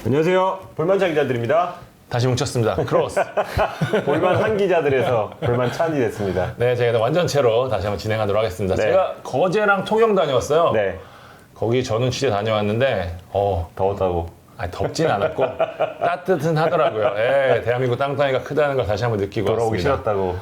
안녕하세요. 볼만찬 기자들입니다. 다시 뭉쳤습니다. 크로스. 볼만한 기자들에서 볼만찬이 됐습니다. 네, 제가 완전체로 다시 한번 진행하도록 하겠습니다. 네. 제가 거제랑 통영 다녀왔어요. 네. 거기 저는 취재 다녀왔는데 더웠다고. 아니, 덥진 않았고 따뜻은 하더라고요. 예, 대한민국 땅덩이가 크다는 걸 다시 한번 느끼고 돌아오기 왔습니다. 싫었다고.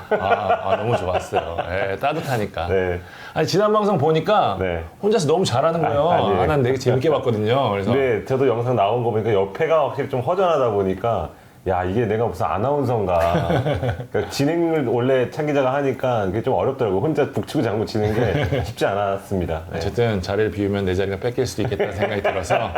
너무 좋았어요. 예, 따뜻하니까. 네. 아니, 지난 방송 보니까 네. 혼자서 너무 잘하는 거예요. 아니에요. 난 되게 재밌게 봤거든요. 그래서 네, 저도 영상 나온 거 보니까 옆에가 확실히 좀 허전하다 보니까 야, 이게 내가 무슨 아나운서인가. 그러니까 진행을 원래 찬 기자가 하니까 그게 좀 어렵더라고요. 혼자 북치고 장구 치는 게 쉽지 않았습니다. 네. 어쨌든 자리를 비우면 내 자리가 뺏길 수도 있겠다는 생각이 들어서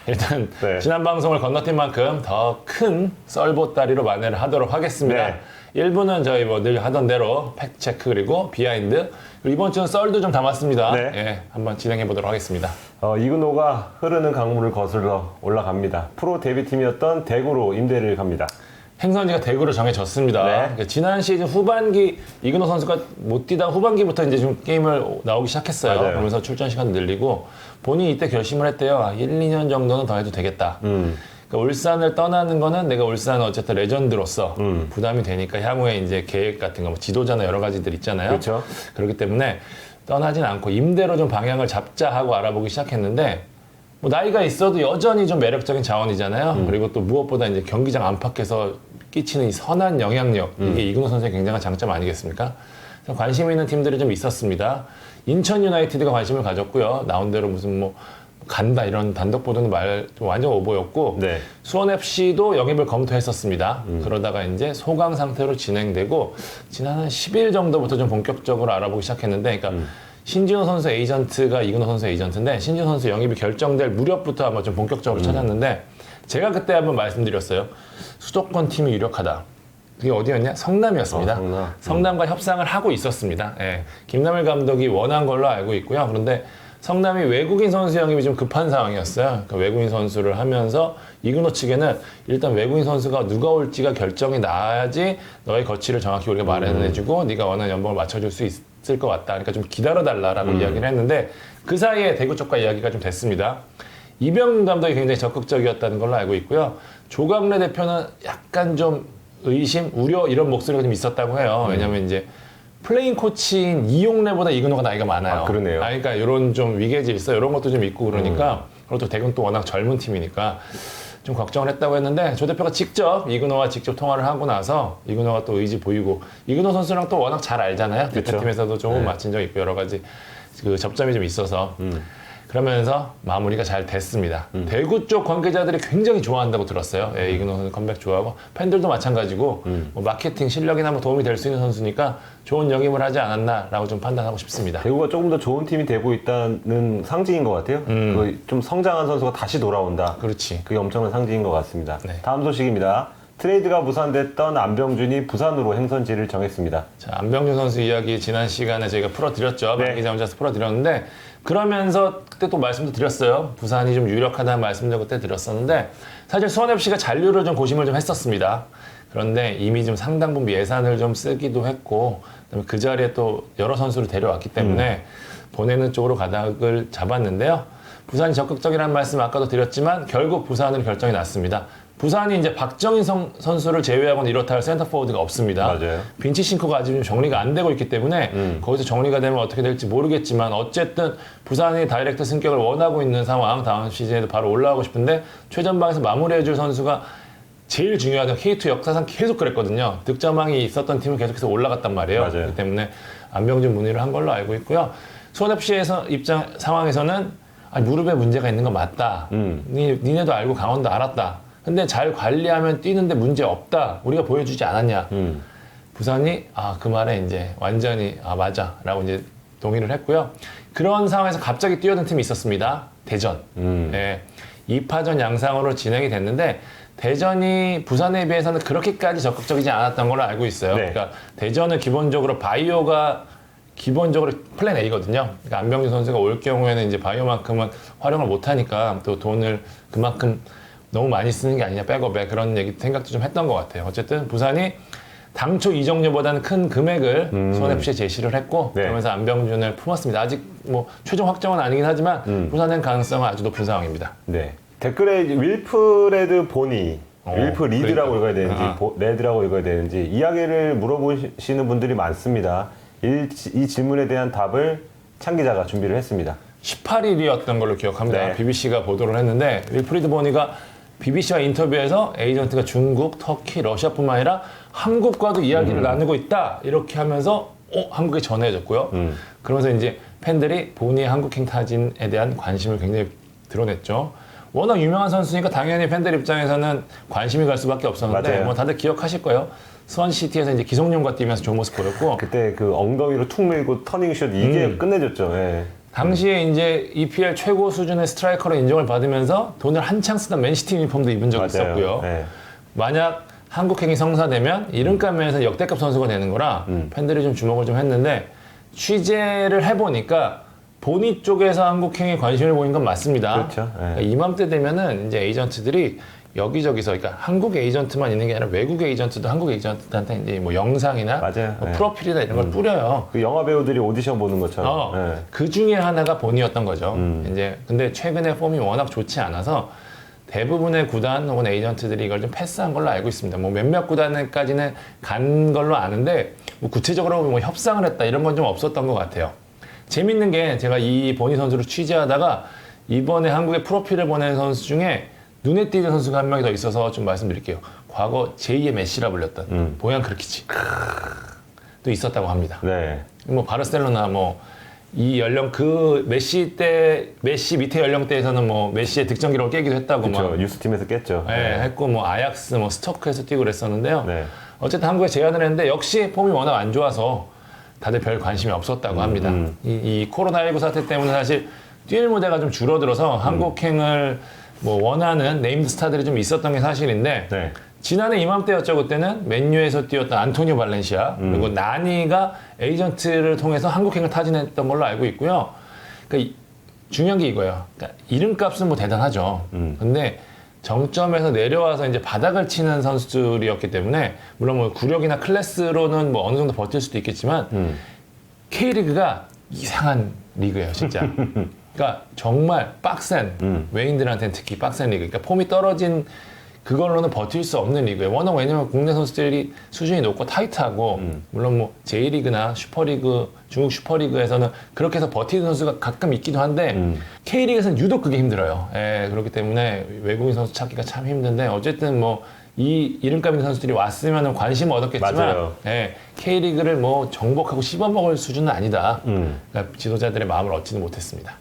일단 네. 지난 방송을 건너뛴 만큼 더 큰 썰보따리로 만회를 하도록 하겠습니다. 네. 1부는 저희 뭐 늘 하던 대로 팩트체크 그리고 비하인드, 그리고 이번 주는 썰도 좀 담았습니다. 네. 예, 한번 진행해 보도록 하겠습니다. 이근호가 흐르는 강물을 거슬러 올라갑니다. 프로 데뷔팀이었던 대구로 임대를 갑니다. 행선지가 대구로 정해졌습니다. 네. 그러니까 지난 시즌 후반기 이근호 선수가 못 뛰다가 후반기부터 이제 좀 게임을 나오기 시작했어요. 맞아요. 그러면서 출전 시간도 늘리고 본인이 이때 결심을 했대요. 1, 2년 정도는 더 해도 되겠다. 그러니까 울산을 떠나는 거는 내가 울산 어쨌든 레전드로서 부담이 되니까 향후에 이제 계획 같은 거, 뭐 지도자나 여러 가지들 있잖아요. 그렇죠. 그렇기 때문에 떠나진 않고 임대로 좀 방향을 잡자 하고 알아보기 시작했는데, 뭐 나이가 있어도 여전히 좀 매력적인 자원이잖아요. 그리고 또 무엇보다 이제 경기장 안팎에서 끼치는 이 선한 영향력, 이게 이근호 선수의 굉장한 장점 아니겠습니까? 그래서 관심 있는 팀들이 좀 있었습니다. 인천 유나이티드가 관심을 가졌고요. 나온 대로 무슨 뭐 간다 이런 단독 보도는 완전 오보였고, 네. 수원 FC도 영입을 검토했었습니다. 그러다가 이제 소강 상태로 진행되고 지난 한 10일 정도부터 좀 본격적으로 알아보기 시작했는데, 그러니까 신진호 선수 에이전트가 이근호 선수 에이전트인데, 신진호 선수 영입이 결정될 무렵부터 아마 좀 본격적으로 찾았는데, 제가 그때 한번 말씀드렸어요. 수도권 팀이 유력하다. 그게 어디였냐? 성남이었습니다. 성남과 협상을 하고 있었습니다. 예. 김남일 감독이 원한 걸로 알고 있고요. 그런데 성남이 외국인 선수 영입이 좀 급한 상황이었어요. 그러니까 외국인 선수를 하면서 이근호 측에는 일단 외국인 선수가 누가 올지가 결정이 나야지 너의 거취를 정확히 우리가 마련해주고 네가 원하는 연봉을 맞춰줄 수 있을 것 같다. 그러니까 좀 기다려달라라고 이야기를 했는데, 그 사이에 대구 쪽과 이야기가 좀 됐습니다. 이병 감독이 굉장히 적극적이었다는 걸로 알고 있고요. 조광래 대표는 약간 좀 의심, 우려 이런 목소리가 좀 있었다고 해요. 왜냐하면 이제 플레잉 코치인 이용래보다 이근호가 나이가 많아요. 그러네요. 그러니까 이런 좀 위계 질서 이런 것도 좀 있고 그러니까, 그리고 또 대구는 또 워낙 젊은 팀이니까 좀 걱정을 했다고 했는데, 조 대표가 직접 이근호와 직접 통화를 하고 나서 이근호가 또 의지 보이고, 이근호 선수랑 또 워낙 잘 알잖아요. 그렇죠. 대표팀에서도 조금 맞힌 적 있고 여러 가지 그 접점이 좀 있어서 그러면서 마무리가 잘 됐습니다. 대구 쪽 관계자들이 굉장히 좋아한다고 들었어요. 예, 이근호 선수 컴백 좋아하고, 팬들도 마찬가지고 뭐 마케팅 실력이나 뭐 도움이 될 수 있는 선수니까 좋은 영입을 하지 않았나라고 좀 판단하고 싶습니다. 대구가 조금 더 좋은 팀이 되고 있다는 상징인 것 같아요. 좀 성장한 선수가 다시 돌아온다. 그렇지. 그게 엄청난 상징인 것 같습니다. 네. 다음 소식입니다. 트레이드가 무산됐던 안병준이 부산으로 행선지를 정했습니다. 자, 안병준 선수 이야기 지난 시간에 저희가 풀어드렸죠. 네. 박 기자 혼자서 풀어드렸는데, 그러면서 그때 또 말씀도 드렸어요. 부산이 좀 유력하다는 말씀도 그때 드렸었는데, 사실 수원FC가 잔류를 좀 고심을 좀 했었습니다. 그런데 이미 좀 상당 부분 예산을 좀 쓰기도 했고, 그다음에 그 자리에 또 여러 선수를 데려왔기 때문에 보내는 쪽으로 가닥을 잡았는데요. 부산이 적극적이라는 말씀 아까도 드렸지만 결국 부산은 결정이 났습니다. 부산이 이제 박정인 선수를 제외하고는 이렇다 할 센터 포워드가 없습니다. 맞아요. 빈치 싱커가 아직 좀 정리가 안 되고 있기 때문에 거기서 정리가 되면 어떻게 될지 모르겠지만, 어쨌든 부산이 다이렉트 승격을 원하고 있는 상황, 다음 시즌에도 바로 올라가고 싶은데 최전방에서 마무리해줄 선수가 제일 중요하던 K2 역사상 계속 그랬거든요. 득점왕이 있었던 팀은 계속해서 올라갔단 말이에요. 맞아요. 그렇기 때문에 안병준 문의를 한 걸로 알고 있고요. 수원FC에서 상황에서는 무릎에 문제가 있는 건 맞다. 니네도 알고 강원도 알았다. 근데 잘 관리하면 뛰는데 문제 없다. 우리가 보여주지 않았냐. 부산이 그 말에 이제 완전히 맞아 라고 이제 동의를 했고요. 그런 상황에서 갑자기 뛰어든 팀이 있었습니다. 대전. 네. 2파전 양상으로 진행이 됐는데, 대전이 부산에 비해서는 그렇게까지 적극적이지 않았던 걸로 알고 있어요. 네. 그러니까 대전은 기본적으로 바이오가 기본적으로 플랜 A거든요. 그러니까 안병준 선수가 올 경우에는 이제 바이오만큼은 활용을 못하니까 또 돈을 그만큼 너무 많이 쓰는 게 아니냐, 백업에, 그런 생각도 좀 했던 것 같아요. 어쨌든 부산이 당초 이적료보다는 큰 금액을 수원FC에 제시를 했고, 네. 그러면서 안병준을 품었습니다. 아직 뭐 최종 확정은 아니긴 하지만 부산행 가능성은 아주 높은 상황입니다. 네. 댓글에 이제 윌프레드 보니, 윌프 리드라고 읽어야 되는지, 레드라고 읽어야 되는지 이야기를 물어보시는 분들이 많습니다. 이 질문에 대한 답을 찬 기자가 준비를 했습니다. 18일이었던 걸로 기억합니다. 네. BBC가 보도를 했는데 윌프리드 보니가 BBC와 인터뷰에서 에이전트가 중국, 터키, 러시아뿐만 아니라 한국과도 이야기를 나누고 있다 이렇게 하면서 한국에 전해졌고요. 그러면서 이제 팬들이 보니의 한국행 타진에 대한 관심을 굉장히 드러냈죠. 워낙 유명한 선수니까 당연히 팬들 입장에서는 관심이 갈 수밖에 없었는데 맞아요. 뭐 다들 기억하실 거예요. 스완시티에서 이제 기성용과 뛰면서 좋은 모습 보였고 그때 그 엉덩이로 툭 밀고 터닝슛 이게 끝내줬죠. 예. 당시에 이제 EPL 최고 수준의 스트라이커로 인정을 받으면서 돈을 한창 쓰던 맨시티 유니폼도 입은 적이 맞아요. 있었고요. 예. 만약 한국행이 성사되면 이름값 면에서 역대급 선수가 되는 거라 팬들이 좀 주목을 좀 했는데 취재를 해보니까 보니 쪽에서 한국행에 관심을 보인 건 맞습니다. 그렇죠. 예. 그러니까 이맘때 되면은 이제 에이전트들이 여기저기서 그러니까 한국 에이전트만 있는 게 아니라 외국 에이전트도 한국 에이전트한테 이제 뭐 영상이나 맞아요. 뭐 예. 프로필이나 이런 걸 뿌려요. 그 영화 배우들이 오디션 보는 것처럼. 예. 그 중에 하나가 본이었던 거죠. 이제 근데 최근에 폼이 워낙 좋지 않아서 대부분의 구단 혹은 에이전트들이 이걸 좀 패스한 걸로 알고 있습니다. 뭐 몇몇 구단까지는 간 걸로 아는데 뭐 구체적으로 뭐 협상을 했다 이런 건 좀 없었던 것 같아요. 재밌는 게 제가 이 보니 선수를 취재하다가 이번에 한국에 프로필을 보낸 선수 중에 눈에 띄는 선수가 한 명이 더 있어서 좀 말씀드릴게요. 과거 제2의 메시라 불렸던 보얀 크르키치 또 있었다고 합니다. 네. 뭐 바르셀로나 뭐 이 연령 그 메시 밑에 연령대에서는 뭐 메시의 득점 기록을 깨기도 했다고 그렇죠. 막 유스팀에서 깼죠. 예, 했고 뭐 아약스 뭐 스토크에서 뛰고 그랬었는데요. 네. 어쨌든 한국에 제안을 했는데 역시 폼이 워낙 안 좋아서 다들 별 관심이 없었다고 합니다. 이 코로나19 사태 때문에 사실 뛸 무대가 좀 줄어들어서 한국행을 뭐 원하는 네임드 스타들이 좀 있었던 게 사실인데 네. 지난해 이맘때였죠. 그때는 맨유에서 뛰었던 안토니오 발렌시아 그리고 나니가 에이전트를 통해서 한국행을 타진했던 걸로 알고 있고요. 그러니까 중요한 게 이거예요. 그러니까 이름값은 뭐 대단하죠. 근데 정점에서 내려와서 이제 바닥을 치는 선수들이었기 때문에 물론 뭐 구력이나 클래스로는 뭐 어느 정도 버틸 수도 있겠지만 K리그가 이상한 리그예요, 진짜. 그러니까 정말 빡센 외인들한테는 특히 빡센 리그. 그러니까 폼이 떨어진 그걸로는 버틸 수 없는 리그예요. 워낙 왜냐면 국내 선수들이 수준이 높고 타이트하고 물론 뭐 J리그나 슈퍼리그, 중국 슈퍼리그에서는 그렇게 해서 버티는 선수가 가끔 있기도 한데 K리그에서는 유독 그게 힘들어요. 예, 그렇기 때문에 외국인 선수 찾기가 참 힘든데 어쨌든 뭐 이 이름값 있는 선수들이 왔으면 관심을 얻었겠지만 맞아요. 예, K리그를 뭐 정복하고 씹어먹을 수준은 아니다. 그러니까 지도자들의 마음을 얻지는 못했습니다.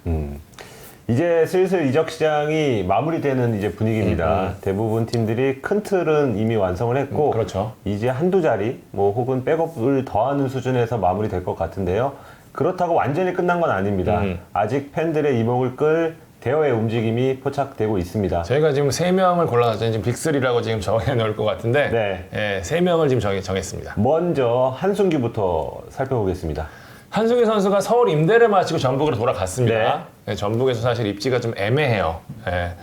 이제 슬슬 이적 시장이 마무리되는 이제 분위기입니다. 대부분 팀들이 큰 틀은 이미 완성을 했고, 그렇죠. 이제 한두 자리, 뭐 혹은 백업을 더하는 수준에서 마무리될 것 같은데요. 그렇다고 완전히 끝난 건 아닙니다. 아직 팬들의 이목을 끌 대여의 움직임이 포착되고 있습니다. 저희가 지금 3명을 골라놨죠. 지금 빅3라고 지금 정해놓을 것 같은데 네. 예, 3명을 지금 정했습니다. 먼저 한순기부터 살펴보겠습니다. 한승규 선수가 서울 임대를 마치고 전북으로 돌아갔습니다. 네, 전북에서 사실 입지가 좀 애매해요. 예,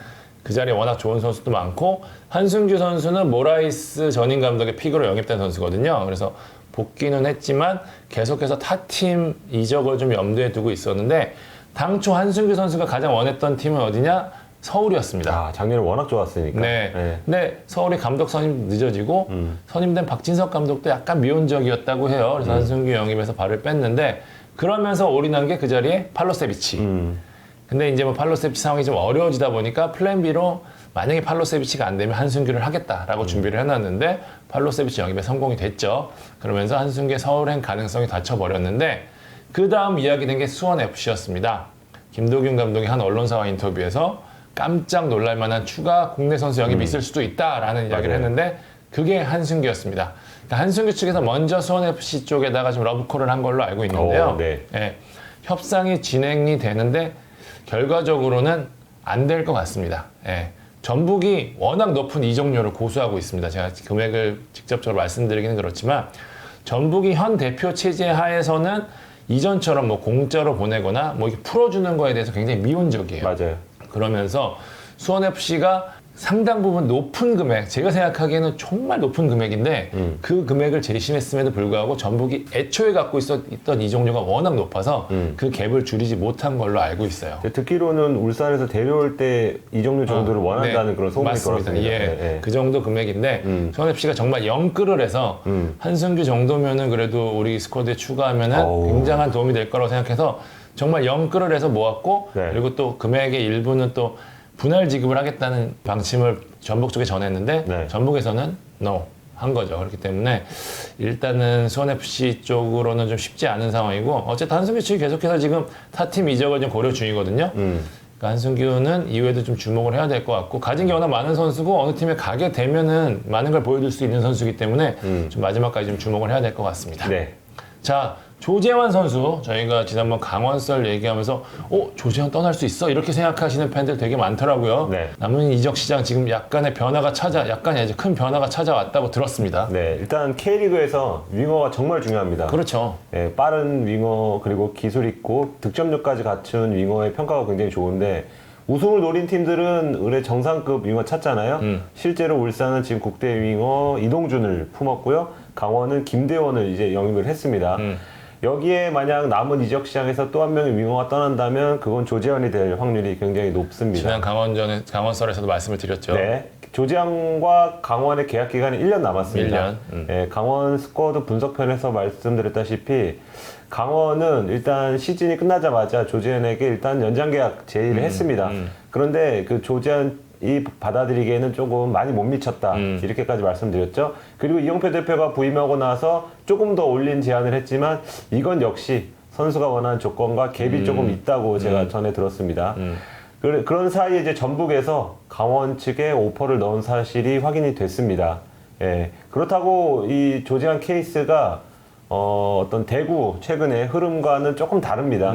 그 자리에 워낙 좋은 선수도 많고 한승규 선수는 모라이스 전임 감독의 픽으로 영입된 선수거든요. 그래서 복귀는 했지만 계속해서 타팀 이적을 좀 염두에 두고 있었는데 당초 한승규 선수가 가장 원했던 팀은 어디냐? 서울이었습니다. 아, 작년에 워낙 좋았으니까. 네. 근데 서울이 감독 선임 늦어지고 선임된 박진석 감독도 약간 미온적이었다고 해요. 그래서 한승규 영입에서 발을 뺐는데 그러면서 올인한 게 그 자리에 팔로세비치. 근데 이제 뭐 팔로세비치 상황이 좀 어려워지다 보니까 플랜 B로 만약에 팔로세비치가 안 되면 한승규를 하겠다라고 준비를 해놨는데 팔로세비치 영입에 성공이 됐죠. 그러면서 한승규의 서울행 가능성이 닫혀버렸는데 그 다음 이야기된 게 수원FC였습니다. 김도균 감독이 한 언론사와 인터뷰에서 깜짝 놀랄 만한 추가 국내 선수 영입이 있을 수도 있다라는 이야기를 맞아요. 했는데 그게 한승규였습니다. 그러니까 한승규 측에서 먼저 수원FC 쪽에다가 좀 러브콜을 한 걸로 알고 있는데요. 오, 네. 예, 협상이 진행이 되는데 결과적으로는 안 될 것 같습니다. 예, 전북이 워낙 높은 이적료를 고수하고 있습니다. 제가 금액을 직접적으로 말씀드리기는 그렇지만 전북이 현 대표 체제 하에서는 이전처럼 뭐 공짜로 보내거나 뭐 이렇게 풀어주는 거에 대해서 굉장히 미온적이에요. 맞아요. 그러면서 수원FC가 상당 부분 높은 금액, 제가 생각하기에는 정말 높은 금액인데 그 금액을 제시했음에도 불구하고 전북이 애초에 갖고 있던 이적료가 워낙 높아서 그 갭을 줄이지 못한 걸로 알고 있어요. 듣기로는 울산에서 데려올 때 이적료 정도를 원한다는 네, 그런 소문이 맞습니다. 돌았습니다. 예, 네, 네. 그 정도 금액인데 수원FC가 정말 영끌을 해서 한승규 정도면은 그래도 우리 스쿼드에 추가하면은 어우. 굉장한 도움이 될 거라고 생각해서 정말 영끌을 해서 모았고 네. 그리고 또 금액의 일부는 또 분할 지급을 하겠다는 방침을 전북 쪽에 전했는데 네. 전북에서는 no 한 거죠. 그렇기 때문에 일단은 수원FC 쪽으로는 좀 쉽지 않은 상황이고 어쨌든 한승규 측이 계속해서 지금 타팀 이적을 좀 고려 중이거든요. 그러니까 한승규는 이후에도 좀 주목을 해야 될 것 같고 가진 게 워낙 많은 선수고 어느 팀에 가게 되면은 많은 걸 보여줄 수 있는 선수이기 때문에 좀 마지막까지 좀 주목을 해야 될 것 같습니다. 네. 자, 조재환 선수 저희가 지난번 강원썰 얘기하면서 조재환 떠날 수 있어? 이렇게 생각하시는 팬들 되게 많더라고요. 네. 남은 이적 시장 지금 약간의 이제 큰 변화가 찾아왔다고 들었습니다. 네, 일단 K리그에서 윙어가 정말 중요합니다. 그렇죠. 네, 빠른 윙어 그리고 기술 있고 득점력까지 갖춘 윙어의 평가가 굉장히 좋은데 우승을 노린 팀들은 의뢰 정상급 윙어 찾잖아요. 실제로 울산은 지금 국대 윙어 이동준을 품었고요. 강원은 김대원을 이제 영입을 했습니다. 여기에 만약 남은 이적 시장에서 또 한 명의 윙어가 떠난다면 그건 조재환이 될 확률이 굉장히 높습니다. 지난 강원썰에서도 말씀을 드렸죠. 네. 조재환과 강원의 계약 기간이 1년 남았습니다. 1년. 네, 강원 스쿼드 분석편에서 말씀드렸다시피 강원은 일단 시즌이 끝나자마자 조재환에게 일단 연장 계약 제의를 했습니다. 그런데 그 조재환이 받아들이기에는 조금 많이 못 미쳤다. 이렇게까지 말씀드렸죠. 그리고 이영표 대표가 부임하고 나서 조금 더 올린 제안을 했지만 이건 역시 선수가 원하는 조건과 갭이 조금 있다고 제가 전에 들었습니다. 그런 사이에 이제 전북에서 강원 측에 오퍼를 넣은 사실이 확인이 됐습니다. 예. 그렇다고 이 조재환 케이스가 어떤 대구 최근의 흐름과는 조금 다릅니다.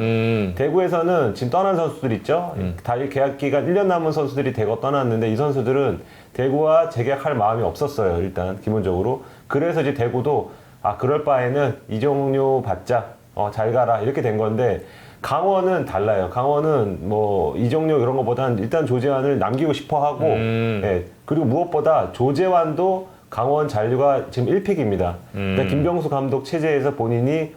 대구에서는 지금 떠난 선수들 있죠? 다 계약 기간 1년 남은 선수들이 대거 떠났는데 이 선수들은 대구와 재계약할 마음이 없었어요. 일단 기본적으로. 그래서 이제 대구도 그럴 바에는 이적료 받자. 잘 가라. 이렇게 된 건데 강원은 달라요. 강원은 뭐 이적료 이런 것보다는 일단 조재환을 남기고 싶어 하고 예. 그리고 무엇보다 조재환도 강원 잔류가 지금 1픽입니다. 그러니까 김병수 감독 체제에서 본인이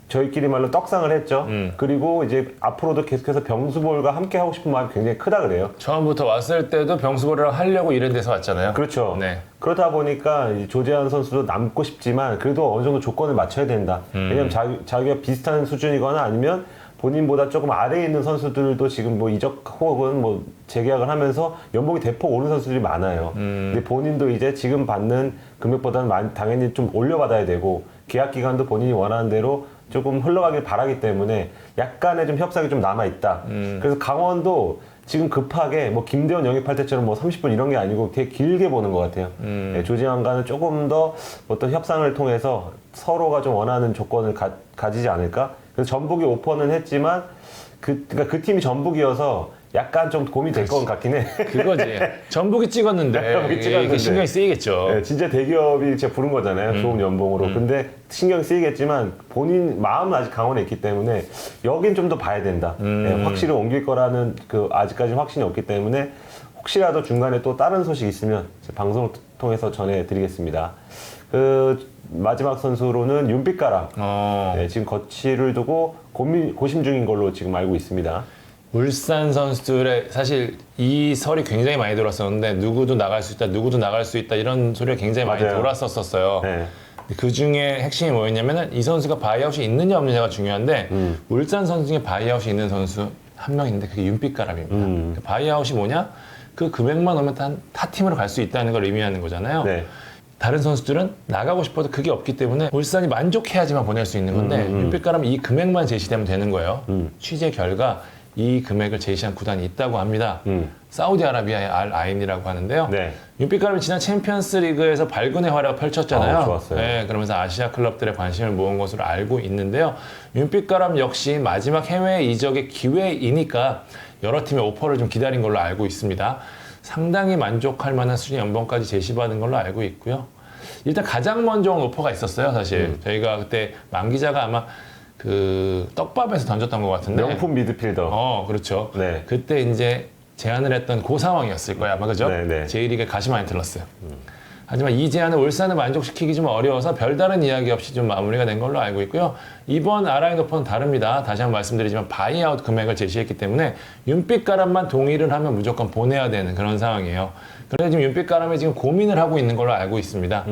저희끼리 말로 떡상을 했죠. 그리고 이제 앞으로도 계속해서 병수볼과 함께 하고 싶은 마음이 굉장히 크다 그래요. 처음부터 왔을 때도 병수볼을 하려고 이런 데서 왔잖아요. 그렇죠. 네. 그러다 보니까 이 조재환 선수도 남고 싶지만 그래도 어느 정도 조건을 맞춰야 된다. 왜냐면 자기가 비슷한 수준이거나 아니면 본인보다 조금 아래에 있는 선수들도 지금 뭐 이적 혹은 뭐 재계약을 하면서 연봉이 대폭 오른 선수들이 많아요. 근데 본인도 이제 지금 받는 금액보다는 당연히 좀 올려받아야 되고 계약 기간도 본인이 원하는 대로 조금 흘러가길 바라기 때문에 약간의 좀 협상이 좀 남아있다. 그래서 강원도 지금 급하게 뭐 김대원 영입할 때처럼 뭐 30분 이런 게 아니고 되게 길게 보는 것 같아요. 네, 조재환과는 조금 더 어떤 협상을 통해서 서로가 좀 원하는 조건을 가지지 않을까? 그래서 전북이 오퍼는 했지만 그러니까 그 팀이 전북이어서 약간 좀 고민이 될 것 같긴 해. 그거지. 전북이 찍었는데 전북이 찍었는데. 이게 신경이 쓰이겠죠. 네, 진짜 대기업이 진짜 부른 거잖아요. 좋은 연봉으로. 근데 신경 쓰이겠지만 본인 마음은 아직 강원에 있기 때문에 여긴 좀 더 봐야 된다. 네, 확실히 옮길 거라는 아직까지 확신이 없기 때문에 혹시라도 중간에 또 다른 소식 있으면 방송을 통해서 전해드리겠습니다. 마지막 선수로는 윤빛가람. 네, 지금 거취를 두고 고심 중인 걸로 지금 알고 있습니다. 울산 선수들의 사실 이 설이 굉장히 많이 돌았었는데 누구도 나갈 수 있다 이런 소리가 굉장히 많이 맞아요. 돌았었어요. 네. 그 중에 핵심이 뭐였냐면은 이 선수가 바이아웃이 있느냐 없느냐가 중요한데 울산 선수 중에 바이아웃이 있는 선수 한 명 있는데 그게 윤빛가람입니다. 그 바이아웃이 뭐냐? 그 금액만 오면 타 팀으로 갈 수 있다는 걸 의미하는 거잖아요. 네. 다른 선수들은 나가고 싶어도 그게 없기 때문에 울산이 만족해야지만 보낼 수 있는 건데 윤빛가람은 이 금액만 제시되면 되는 거예요. 취재 결과 이 금액을 제시한 구단이 있다고 합니다. 사우디아라비아의 알 아인이라고 하는데요. 네. 윤빛가람이 지난 챔피언스 리그에서 발군의 활약을 펼쳤잖아요. 좋았어요. 네, 그러면서 아시아 클럽들의 관심을 모은 것으로 알고 있는데요. 윤빛가람 역시 마지막 해외 이적의 기회이니까 여러 팀의 오퍼를 좀 기다린 걸로 알고 있습니다. 상당히 만족할 만한 수준의 연봉까지 제시받은 걸로 알고 있고요. 일단 가장 먼저 온 오퍼가 있었어요, 사실. 저희가 그때 만 기자가 아마 떡밥에서 던졌던 것 같은데. 명품 미드필더. 그렇죠. 네. 그때 이제 제안을 했던 그 상황이었을 거야 아마 그죠? 네. J리그의 가시마 엔틀러스. 하지만 이 제안을 울산을 만족시키기 좀 어려워서 별다른 이야기 없이 좀 마무리가 된 걸로 알고 있고요. 이번 아라인 오퍼는 다릅니다. 다시 한번 말씀드리지만 바이아웃 금액을 제시했기 때문에 윤빛가람만 동의를 하면 무조건 보내야 되는 그런 상황이에요. 그래서 지금 윤빛가람이 지금 고민을 하고 있는 걸로 알고 있습니다.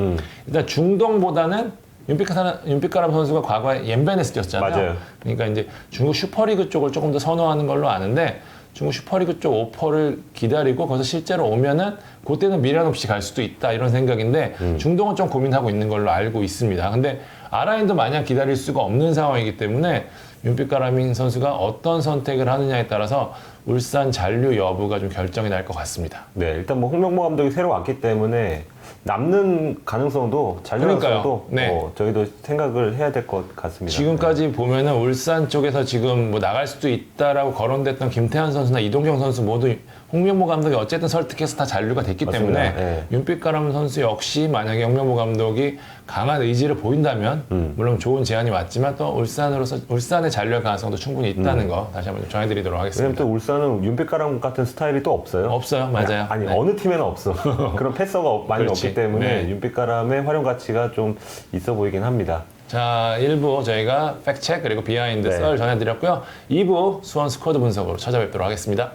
일단 중동보다는 윤빛가람 선수가 과거에 옌베네스 뛰었잖아요. 맞아요. 그러니까 이제 중국 슈퍼리그 쪽을 조금 더 선호하는 걸로 아는데 중국 슈퍼리그 쪽 오퍼를 기다리고 거기서 실제로 오면은 그때는 미련 없이 갈 수도 있다 이런 생각인데 중동은 좀 고민하고 있는 걸로 알고 있습니다. 근데 아라인도 마냥 기다릴 수가 없는 상황이기 때문에 윤빛가라민 선수가 어떤 선택을 하느냐에 따라서 울산 잔류 여부가 좀 결정이 날 것 같습니다. 네, 일단 뭐 홍명보 감독이 새로 왔기 때문에 남는 가능성도 잔류 그러니까요. 가능성도 네. 저희도 생각을 해야 될 것 같습니다. 지금까지 보면은 울산 쪽에서 지금 뭐 나갈 수도 있다라고 거론됐던 김태환 선수나 이동경 선수 모두 홍명보 감독이 어쨌든 설득해서 다 잔류가 됐기 맞습니다. 때문에 네. 윤빛가람 선수 역시 만약에 홍명보 감독이 강한 의지를 보인다면 물론 좋은 제안이 왔지만 또 울산의 잔류할 가능성도 충분히 있다는 거 다시 한번 좀 전해드리도록 왜냐면 하겠습니다. 또 울산은 윤빛가람 같은 스타일이 또 없어요. 없어요, 맞아요. 아니 네. 어느 팀에는 없어. 그런 패서가 많이 그렇지. 없기 때문에 네. 윤빛가람의 활용 가치가 좀 있어 보이긴 합니다. 자, 1부 저희가 팩트체크 그리고 비하인드 네. 썰 전해드렸고요. 2부 수원 스쿼드 분석으로 찾아뵙도록 하겠습니다.